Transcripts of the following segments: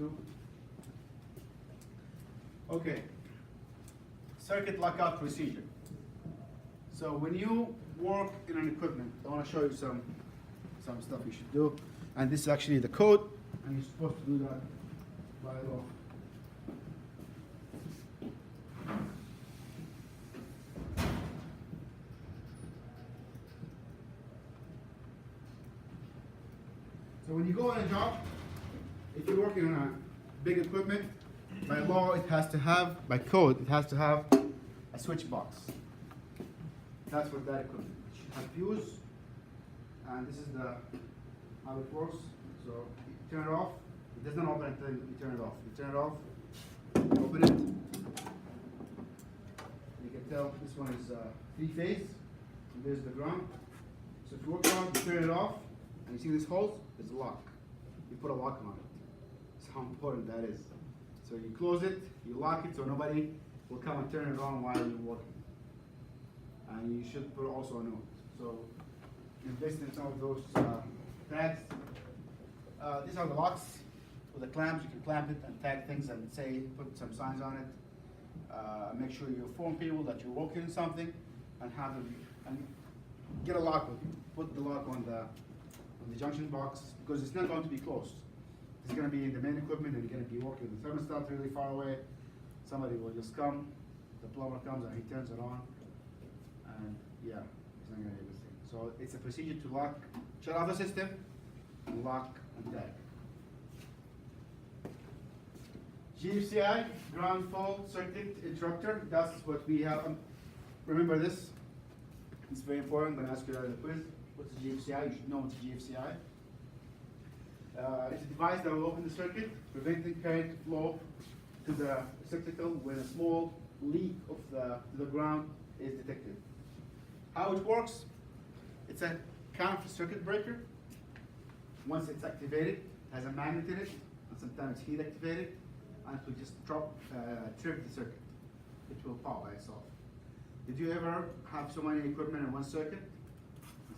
to. Okay, circuit lockout procedure. So when you work in an equipment, I want to show you some stuff you should do. And this is actually the code, and you're supposed to do that by law. So when you go on a job, if you're working on a big equipment, by law it has to have, by code, it has to have a switch box. That's what that equipment. It should have fuse, and this is how it works. So you turn it off. It doesn't open until you turn it off. You turn it off, you open it. You can tell this one is three-phase, and there's the ground. So if you work on, you turn it off, and you see this hose, there's a lock. You put a lock on it. That's how important that is. So you close it, you lock it, so nobody will come and turn it on while you're working. And you should put also a note. So invest in some of those tags. These are the locks with the clamps. You can clamp it and tag things and say, put some signs on it. Make sure you inform people that you're working on something, and have them and get a lock with you. Put the lock on the junction box, because it's not going to be closed. It's going to be in the main equipment, and you're going to be working with the thermostat really far away. Somebody will just come, the plumber comes and he turns it on, and yeah, he's not going to do anything. So it's a procedure to lock, shut off the system, and lock and tag. Gfci, ground fault circuit interrupter, that's what we have. Remember this, it's very important. I'm going to ask you that in the quiz. What's a Gfci? You should know what's a Gfci. It's a device that will open the circuit, preventing current flow to the receptacle when a small leak of the ground is detected. How it works? It's a kind of a circuit breaker. Once it's activated, it has a magnet in it, and sometimes it's heat activated, and it will just trip the circuit. It will pop by itself. Did you ever have so many equipment in one circuit?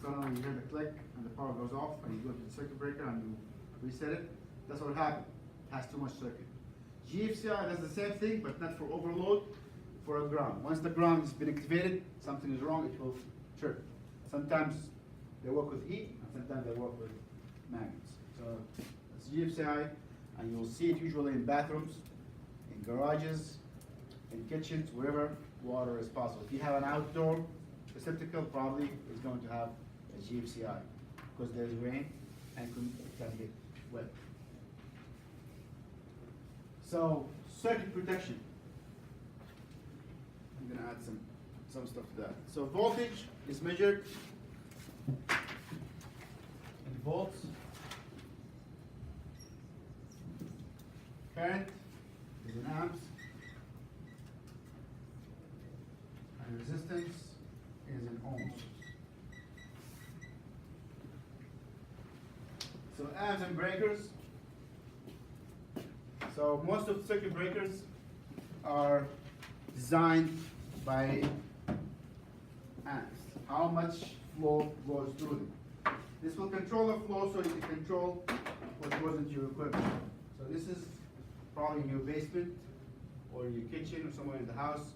Suddenly you hear the click and the power goes off, and you go to the circuit breaker and you reset it? That's what happened. It has too much circuit. Gfci does the same thing, but not for overload, for a ground. Once the ground has been activated, something is wrong, it will trip. Sometimes they work with heat, and sometimes they work with magnets. So it's Gfci, and you'll see it usually in bathrooms, in garages, in kitchens, wherever water is possible. If you have an outdoor receptacle, probably is going to have a Gfci, because there's rain and it can get wet. So circuit protection. I'm going to add some stuff to that. So voltage is measured in volts. Current is in amps. And resistance is in ohms. So amps and breakers. So most of the circuit breakers are designed by amps. How much flow goes through them. This will control the flow, so you can control what goes into your equipment. So this is probably in your basement or your kitchen or somewhere in the house,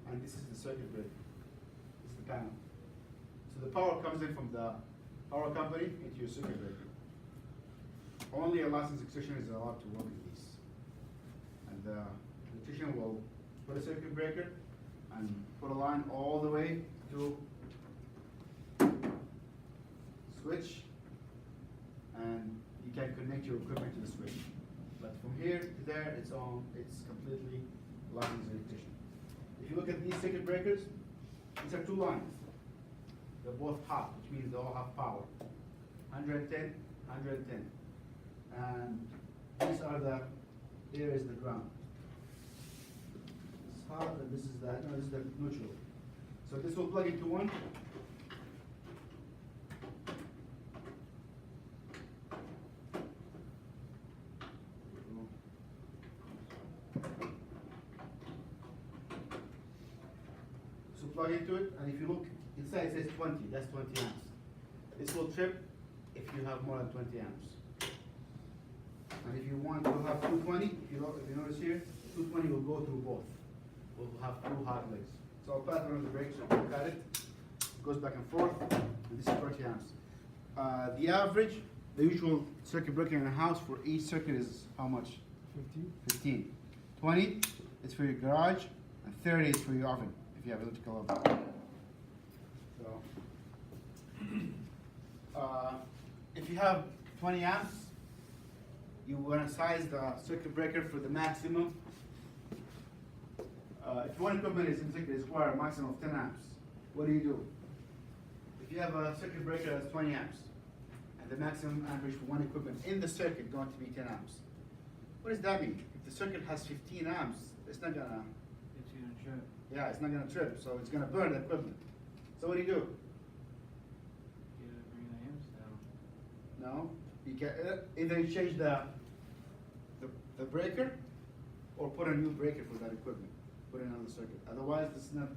and this is the circuit breaker. This is the panel. So the power comes in from the power company into your circuit breaker. Only a licensed electrician is allowed to work with these. And the electrician will put a circuit breaker and put a line all the way to switch, and you can connect your equipment to the switch. But from here to there, it's completely licensed electrician. If you look at these circuit breakers, these are two lines. They're both hot, which means they all have power. 110, 110. And these are here is the ground. This is hot, and this is the neutral. So this will plug into one. So plug into it, and if you look inside, it says 20. That's 20 amps. This will trip if you have more than 20 amps. And if you want to have 220. If you notice here, 220 will go through both. We'll have two hard legs. So I'll pass it on the brake so you can cut it. It goes back and forth, and this is 30 amps. The average, the usual circuit breaker in a house for each circuit is how much? 15. 20 is for your garage, and 30 is for your oven, if you have electrical oven. So, if you have 20 amps, you want to size the circuit breaker for the maximum. If one equipment is in particular require a maximum of 10 amps, what do? If you have a circuit breaker that's 20 amps, and the maximum amperage for one equipment in the circuit is going to be 10 amps, what does that mean? If the circuit has 15 amps, it's not gonna. It's gonna trip. Yeah, it's not gonna trip, so it's gonna burn the equipment. So what do? You gotta bring the amps down. No, you can either you change the breaker, or put a new breaker for that equipment. Put it on the circuit. Otherwise, this is not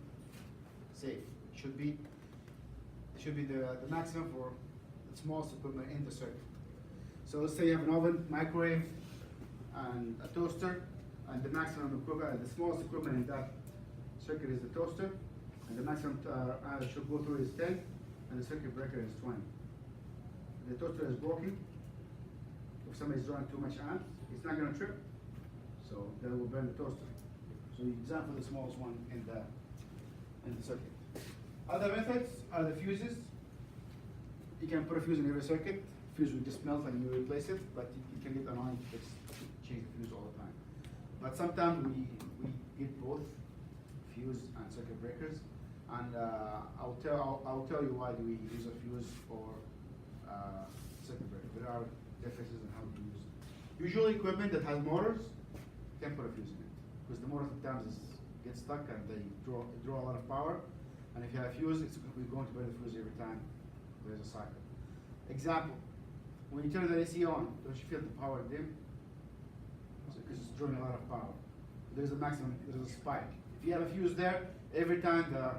safe. It should be the maximum for the smallest equipment in the circuit. So let's say you have an oven, microwave, and a toaster, and the maximum equipment, the smallest equipment in that circuit is the toaster, and the maximum should go through is 10, and the circuit breaker is 20. If the toaster is broken, if somebody's drawing too much amps, it's not going to trip, so that will burn the toaster. So you design for the smallest one in the circuit. Other methods are the fuses. You can put a fuse in every circuit. Fuse will just melt and you replace it, but you can get annoying to change the fuse all the time. But sometimes we get both fuse and circuit breakers, and I'll tell you why do we use a fuse for circuit breaker. There are differences in how to use it. Usually equipment that has motors can put a fuse in it, because the motor sometimes gets stuck and they draw a lot of power. And if you have a fuse, we're going to burn the fuse every time there's a cycle. Example, when you turn the AC on, don't you feel the power dim? Because it's drawing a lot of power. There's a maximum, there's a spike. If you have a fuse there, every time the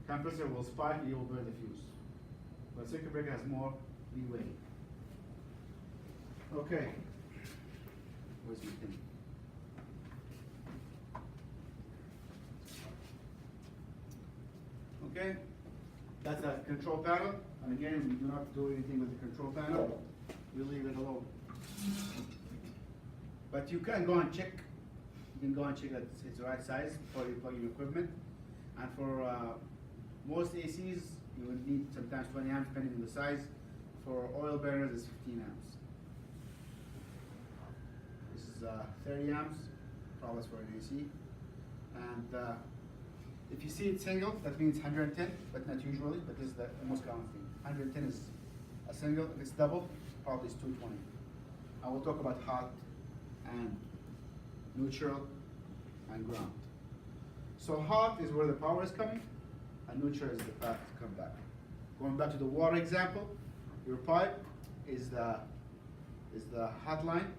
compressor will spike, you will burn the fuse. But circuit breaker has more leeway. Okay. Where's my thing? Okay, that's a control panel, and again, we do not do anything with the control panel. We leave it alone. But you can go and check. You can go and check that it's the right size before you plug in your equipment. And for most ACs, you would need sometimes 20 amps depending on the size. For oil burners, it's 15 amps. This is 30 amps, probably for an AC. And if you see it single, that means 110, but not usually, but this is the most common thing. 110 is a single. If it's double, probably it's 220. I will talk about hot and neutral and ground. So hot is where the power is coming, and neutral is the path to come back. Going back to the water example, your pipe is the hot line,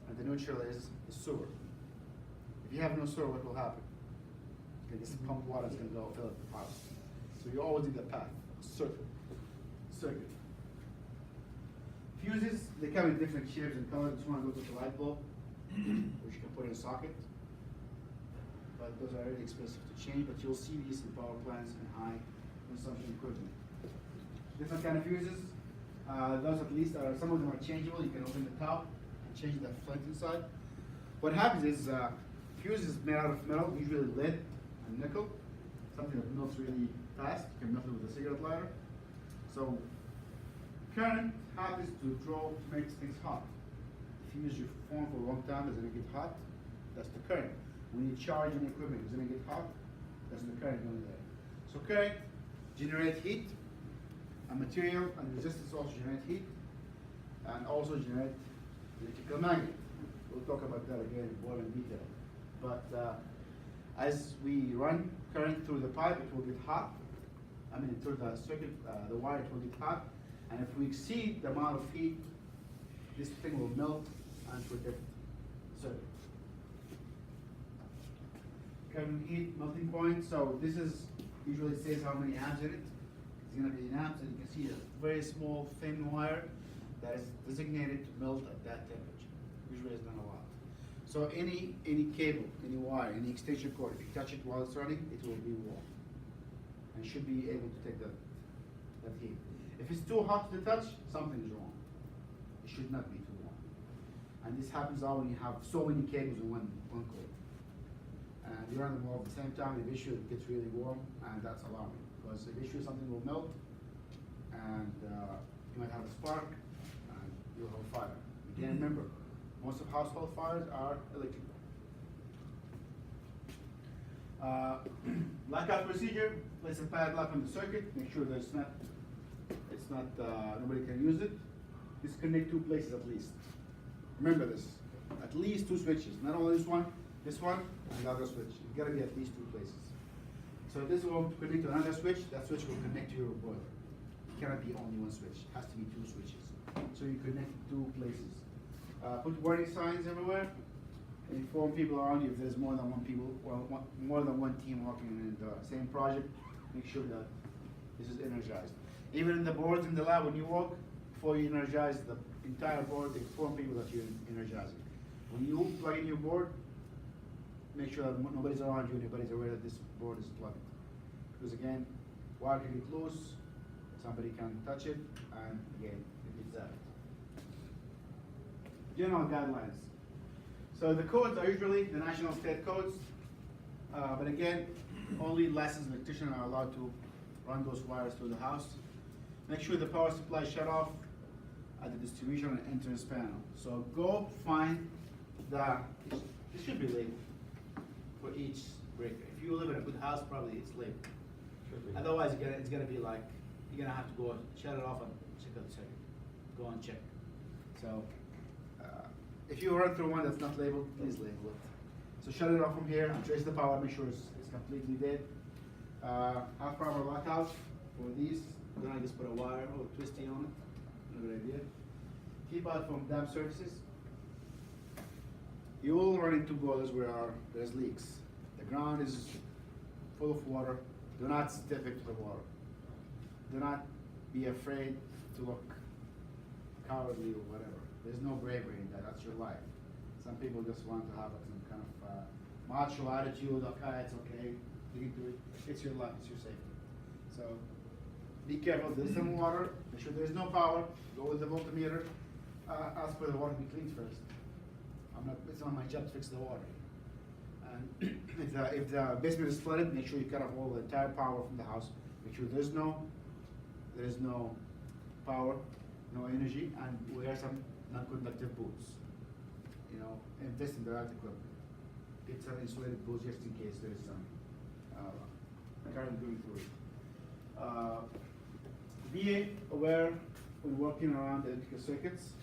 and the neutral is the sewer. If you have no sewer, what will happen? This pump water is going to go fill up the house. So you always need a path, a circuit. Fuses, they come in different shapes and colors. This one goes with the light bulb, which you can put in a socket. But those are really expensive to change, but you'll see these in power plants and high consumption equipment. Different kind of fuses. Those at least are, some of them are changeable. You can open the top and change the flint inside. What happens is, fuse is made out of metal, usually lead and nickel, something that melts really fast. You can melt it with a cigarette lighter. So current happens to make things hot. If you use your phone for a long time, it's going to get hot. That's the current. When you charge an equipment, it's going to get hot. That's the current going there. So current generates heat, and material and resistance also generate heat, and also generate electrical magnet. We'll talk about that again more in detail. But as we run current through the pipe, it will get hot. I mean, through the circuit, the wire, it will get hot. And if we exceed the amount of heat, this thing will melt and protect the circuit. Current heat melting point. So this is usually says how many amps in it. It's going to be in amps, and you can see a very small thin wire that is designated to melt at that temperature. Usually it's not a lot. So any cable, any wire, any extension cord, if you touch it while it's running, it will be warm. And should be able to take that heat. If it's too hot to touch, something is wrong. It should not be too warm. And this happens all when you have so many cables in one cord. And you run them all at the same time, if issue, it gets really warm, and that's alarming. Because if issue, something will melt, and you might have a spark, and you'll have a fire. Again, remember, most of household fires are electrical. Blackout procedure, place a padlock on the circuit, make sure that it's not, nobody can use it. Disconnect 2 places at least. Remember this, at least 2 switches, not only this one, and the other switch. It's gotta be at least 2 places. So if this will connect to another switch, that switch will connect to your boiler. It cannot be only 1 switch, it has to be 2 switches. So you connect 2 places. Put warning signs everywhere. Inform people around you if there's more than more than one team working in the same project. Make sure that this is energized. Even in the boards in the lab, when you walk, before you energize the entire board, inform people that you're energizing. When you plug in your board, make sure that nobody's around you, nobody's aware that this board is plugged. Because again, wire can get loose, somebody can touch it, and again, it gets zapped. General guidelines. So the codes are usually the national state codes, but again, only licensed electricians are allowed to run those wires through the house. Make sure the power supply is shut off at the distribution and entrance panel. So go find this should be labeled for each breaker. If you live in a good house, probably it's labeled. Otherwise, it's gonna be like, you're gonna have to go shut it off and check out the circuit. Go and check. So, if you run through one that's not labeled, please label it. So shut it off from here, trace the power, make sure it's completely dead. Half power lockout for these. Then I just put a wire or twisting on it. Not a good idea. Keep out from damp surfaces. You will run into boilers where there's leaks. The ground is full of water. Do not step into the water. Do not be afraid to look cowardly or whatever. There's no bravery in that. That's your life. Some people just want to have some kind of macho attitude. Okay, it's okay. You can do it. It's your life. It's your safety. So be careful. There's some water. Make sure there's no power. Go with the voltmeter. Ask for the water to be cleaned first. It's not my job to fix the water. And if the basement is flooded, make sure you cut off all the entire power from the house. Make sure there's no power, no energy, and wear some non-conductive boots. You know, invest in the right equipment. Get some insulated boots just in case there is some current going through it. Be aware when working around the electrical circuits.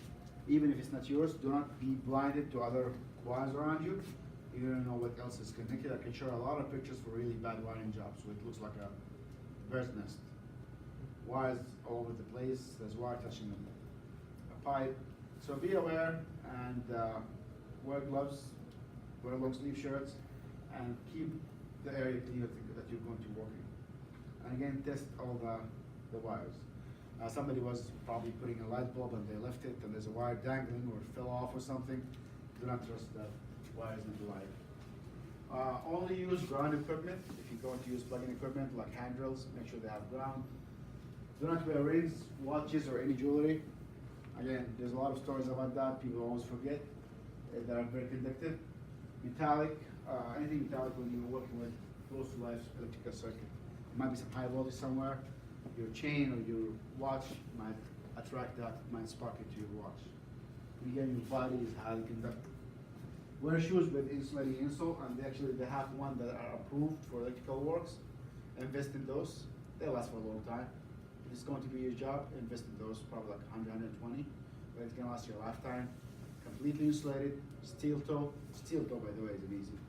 Even if it's not yours, do not be blinded to other wires around you. You don't know what else is connected. I can show a lot of pictures for really bad wiring jobs, so it looks like a bird's nest. Wires all over the place, there's wire touching a pipe. So be aware and wear gloves, wear long sleeve shirts, and keep the area clean that you're going to work in. And again, test all the wires. Somebody was probably putting a light bulb and they left it and there's a wire dangling or it fell off or something. Do not trust that wire is not live. Only use ground equipment. If you're going to use plug-in equipment like hand drills, make sure they have ground. Do not wear rings, watches, or any jewelry. Again, there's a lot of stories about that. People always forget that are very conductive. Metallic, anything metallic when you're working with close to life electrical circuit. There might be some high voltage somewhere. Your chain or your watch might attract that, might spark it to your watch. Again, your body is highly conductive. Wear shoes with insulating insole, and they have one that are approved for electrical works. Invest in those. They last for a long time. If it's going to be your job, invest in those, probably like 100, 120, but it's gonna last you a lifetime. Completely insulated, steel toe. Steel toe, by the way, is amazing.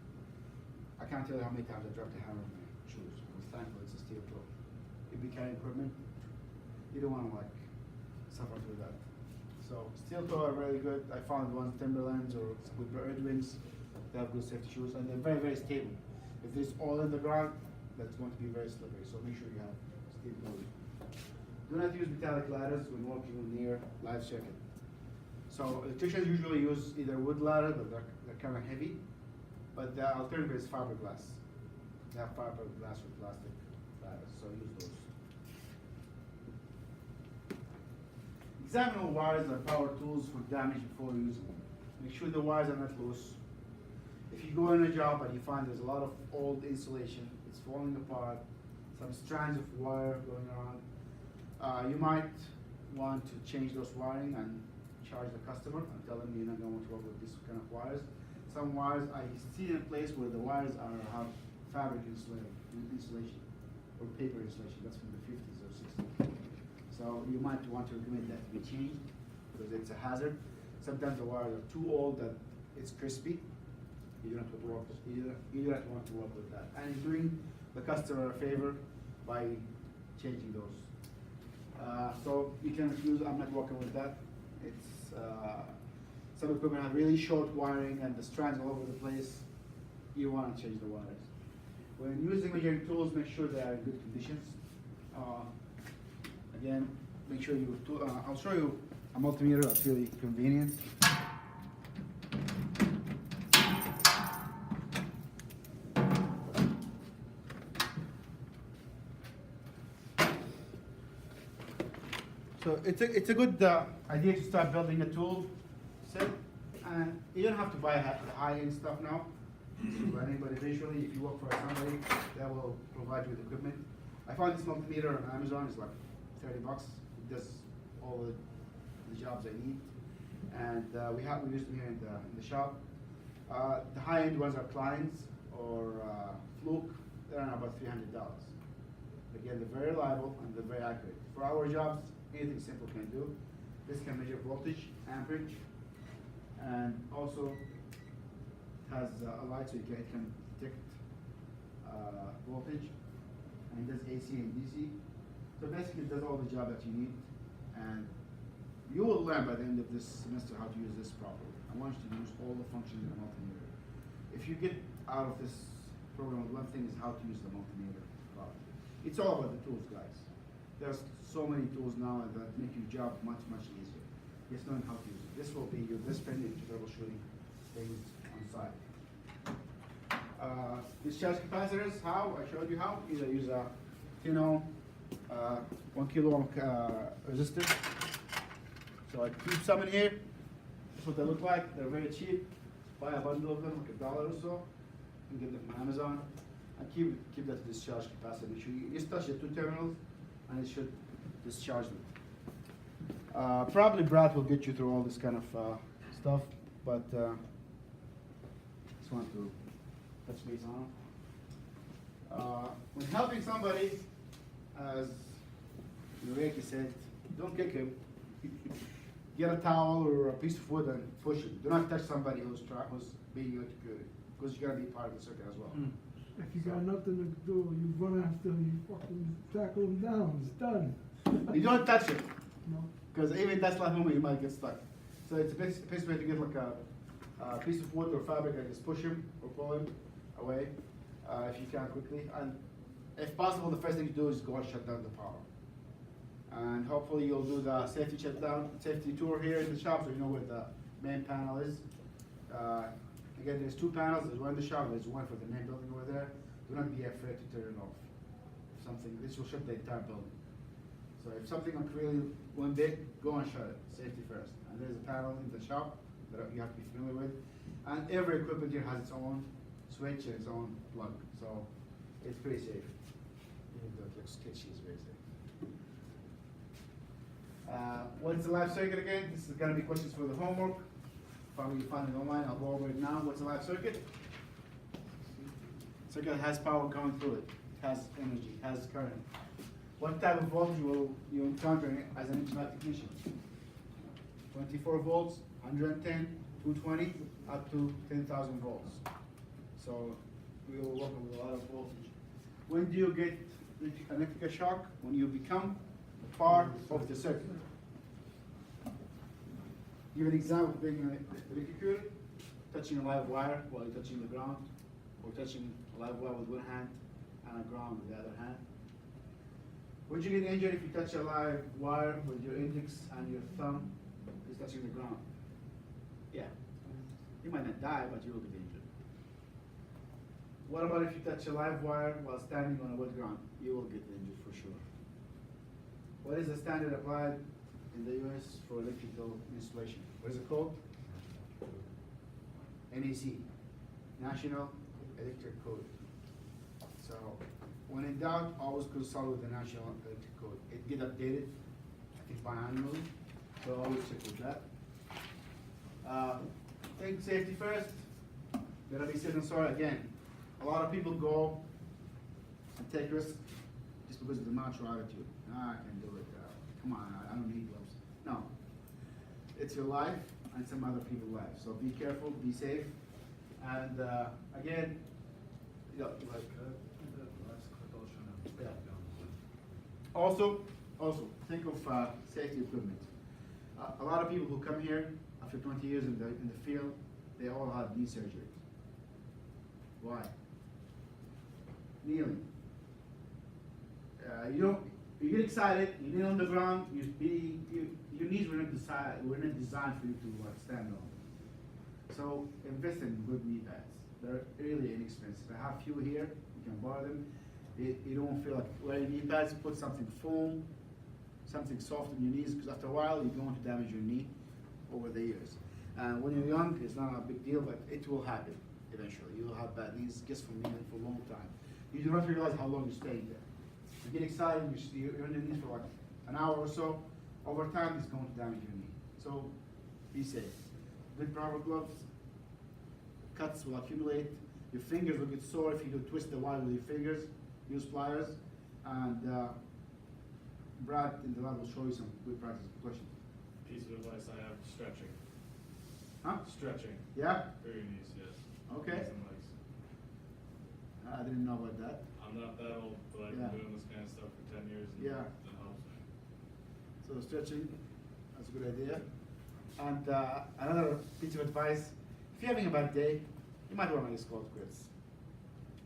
I can't tell you how many times I dropped a hammer in my shoes. I was thankful it's a steel toe. If you carry equipment, you don't want to like suffer through that. So steel toe are really good. I found ones Timberlands or some good Edwins. They have good safety shoes and they're very, very stable. If there's oil in the ground, that's going to be very slippery. So make sure you have steel toes. Do not use metallic ladders when working near live circuit. So electricians usually use either wood ladder, but they're kind of heavy, but the alternative is fiberglass. They have fiberglass or plastic ladders, so use those. Examine all wires and power tools for damage before using them. Make sure the wires are not loose. If you go in a job and you find there's a lot of old insulation, it's falling apart, some strands of wire going around, you might want to change those wiring and charge the customer and tell them you're not going to work with this kind of wires. Some wires, I see in a place where the wires have fabric insulation or paper insulation. That's from the 50s or 60s. So you might want to recommend that to be changed because it's a hazard. Sometimes the wires are too old that it's crispy. You don't have to work. You don't want to work with that. And you're doing the customer a favor by changing those. So you can refuse. I'm not working with that. It's some equipment have really short wiring and the strands all over the place. You want to change the wires. When using measuring tools, make sure they are in good conditions. Again, make sure you. I'll show you a multimeter that's really convenient. So it's a good idea to start building a tool set, and you don't have to buy the high-end stuff now. But eventually, if you work for somebody, that will provide you with equipment. I found this multimeter on Amazon. It's like $30. It does all the jobs I need, and we use them here in the shop. The high-end ones are Klein's or Fluke. They're about $300. Again, they're very reliable and they're very accurate. For our jobs, anything simple can do. This can measure voltage, amperage, and also has a light so it can detect voltage, and does AC and DC. So basically it does all the job that you need, and you will learn by the end of this semester how to use this properly. I want you to use all the functions in the multimeter. If you get out of this program, one thing is how to use the multimeter properly. It's all about the tools, guys. There's so many tools now that make your job much, much easier. Just knowing how to use it. This will be your best friend in troubleshooting things on site. Discharge capacitors, how? I showed you how. Either use a 10 ohm, 1 kilo ohm resistor. So I keep some in here. That's what they look like. They're very cheap. Buy a bundle of them, like $1 or so. You can get them from Amazon. And keep that discharge capacitor. Make sure you just touch the two terminals, and it should discharge them. Probably Brad will get you through all this kind of stuff, but just want to touch base on it. When helping somebody, as Reiki said, don't kick him. Get a towel or a piece of wood and push him. Do not touch somebody who's being electrocuted, because you're gonna be part of the circuit as well. If you got nothing to do, you run after him, you fucking tackle him down, it's done. You don't touch it, No. because even that last moment you might get stuck. So it's a best way to get like a piece of wood or fabric and just push him or pull him away if you can quickly. And if possible, the first thing you do is go and shut down the power. And hopefully you'll do the safety tour here in the shop so you know where the main panel is. Again, there's two panels. There's one in the shop. There's one for the main building over there. Do not be afraid to turn it off. This will shut the entire building. So if something really went big, go and shut it. Safety first. And there's a panel in the shop that you have to be familiar with. And every equipment here has its own switch and its own plug. So it's pretty safe. Even though it looks sketchy, it's very safe. What's the live circuit again? This is going to be questions for the homework. Probably you find it online. I'll go over it now. What's a live circuit? Circuit has power coming through it. It has energy. It has current. What type of voltage will you encounter as an HVAC technician? 24 volts, 110, 220, up to 10,000 volts. So we will work with a lot of voltage. When do you get electrical shock? When you become part of the circuit. Give an example of being electrocuted, touching a live wire while you're touching the ground, or touching a live wire with one hand and a ground with the other hand. Would you get injured if you touch a live wire with your index and your thumb is touching the ground? Yeah. You might not die, but you will get injured. What about if you touch a live wire while standing on a wet ground? You will get injured for sure. What is the standard applied in the US for electrical installation? What is it called? NEC, National Electric Code. So, when in doubt, always consult with the National Electric Code. It get updated, I think biannually, so always check with that. Think safety first. Gotta be safe and sorry again. A lot of people go and take risks just because of the macho attitude. I can do it. Come on, I don't need gloves. No, it's your life and some other people's lives. So be careful, be safe, and again, yeah, like, yeah. Also, think of safety equipment. A lot of people who come here after 20 years in the field, they all had knee surgery. Why? Kneeling. You get excited, you kneel on the ground, your knees were not designed for you to stand on. So invest in good knee pads. They're really inexpensive. I have few here, you can borrow them. You don't feel like wearing knee pads, put something foam, something soft on your knees, because after a while you're going to damage your knee over the years. And when you're young, it's not a big deal, but it will happen eventually. You will have bad knees just from kneeling for a long time. You do not realize how long you're staying there. You get excited, you're on your knees for like an hour or so. Over time, it's going to damage your knee. So be safe. Good proper gloves. Cuts will accumulate. Your fingers will get sore if you do twist the wire with your fingers. Use pliers. And Brad in the lab will show you some good practice. Question. Piece of advice I have: stretching. Huh? Stretching. Yeah? For your knees, yes. Okay. Knees and legs. I didn't know about that. I'm not that old, but I've Yeah. been doing this kind of stuff for 10 years, and Yeah. it helps me. So stretching, that's a good idea. And another piece of advice, if you're having a bad day, you might want to just call it quits.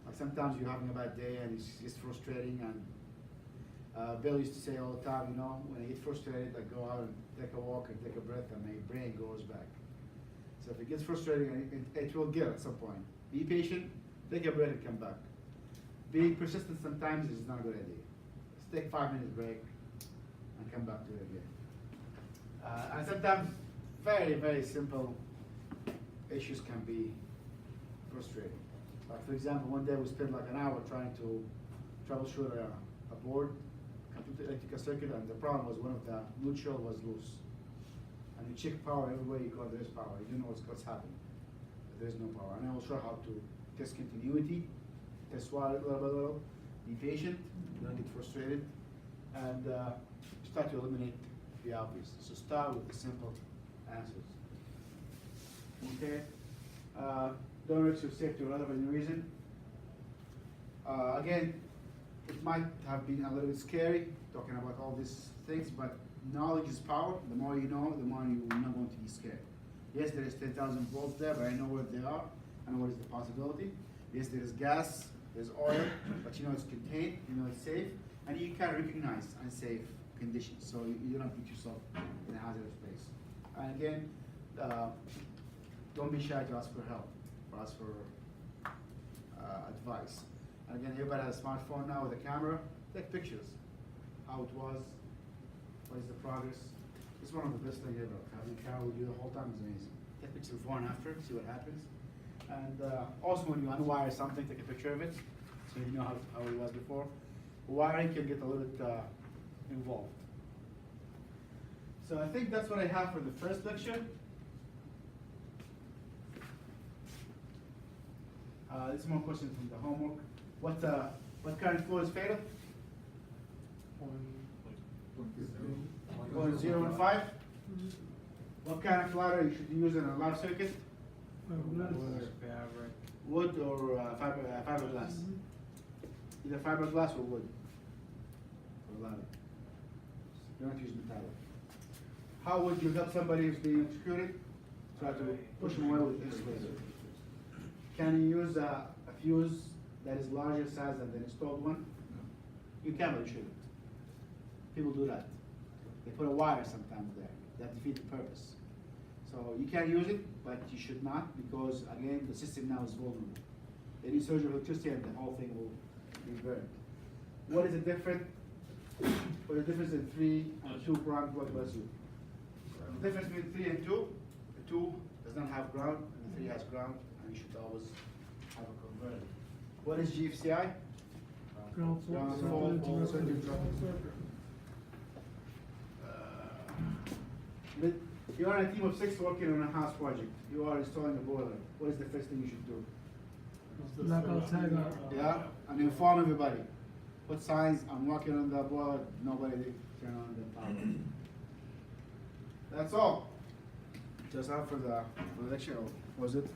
Like sometimes you're having a bad day and it's just frustrating, and Bill used to say all the time, when I get frustrated, I go out and take a walk and take a breath and my brain goes back. So if it gets frustrating, and it will get at some point. Be patient, take a break and come back. Being persistent sometimes is not a good idea. Just take 5 minutes break and come back to it again. And sometimes very, very simple issues can be frustrating. Like for example, one day we spent like an hour trying to troubleshoot a board, complete electrical circuit, and the problem was one of the neutral was loose. And you check power everywhere you go, there is power. You don't know what's happening. There is no power. And I will show how to test continuity, test wire little by little, be patient, don't get frustrated, and start to eliminate the obvious. So start with the simple answers. Okay? Don't risk your safety or other any reason. Again, it might have been a little bit scary talking about all these things, but knowledge is power. The more you know, the more you're not going to be scared. Yes, there is 10,000 volts there, but I know where they are and what is the possibility. Yes, there is gas, there's oil, but you know it's contained, you know it's safe, and you can recognize unsafe conditions, so you don't put yourself in a hazardous place. And again, don't be shy to ask for help, or ask for advice. And again, everybody has a smartphone now with a camera. Take pictures, how it was, what is the progress. It's one of the best things ever. Having a camera with you the whole time is amazing. Take pictures before and after, see what happens. And also when you unwire something, take a picture of it, so you know how it was before. Wiring can get a little bit involved. So I think that's what I have for the first lecture. This is more questions from the homework. What current flow is fatal? 0 and 5. What kind of ladder you should use in a live circuit? Wood or fiberglass. Either fiberglass or wood. Or ladder. You don't use metallic. How would you help somebody who's being executed? Try to push them away with insulator. Can you use a fuse that is larger size than the installed one? You can, but you shouldn't. People do that. They put a wire sometimes there. That defeats the purpose. So you can use it, but you should not, because again, the system now is vulnerable. Any surge of electricity and the whole thing will be burned. What is the difference? What is the difference in 3 and 2 prong plug, bless you? The difference between 3 and 2, the 2 does not have ground, and the 3 has ground, and you should always have a converter. What is GFCI? Ground fault, Ground fault, circuit, circuit, interrupted circuit. But you are a team of 6 working on a house project. You are installing a boiler. What is the first thing you should do? Blackout, tag out. Yeah, and inform everybody. Put signs, I'm working on the boiler, nobody turn on the power. That's all. Just out for the lecture, or was it?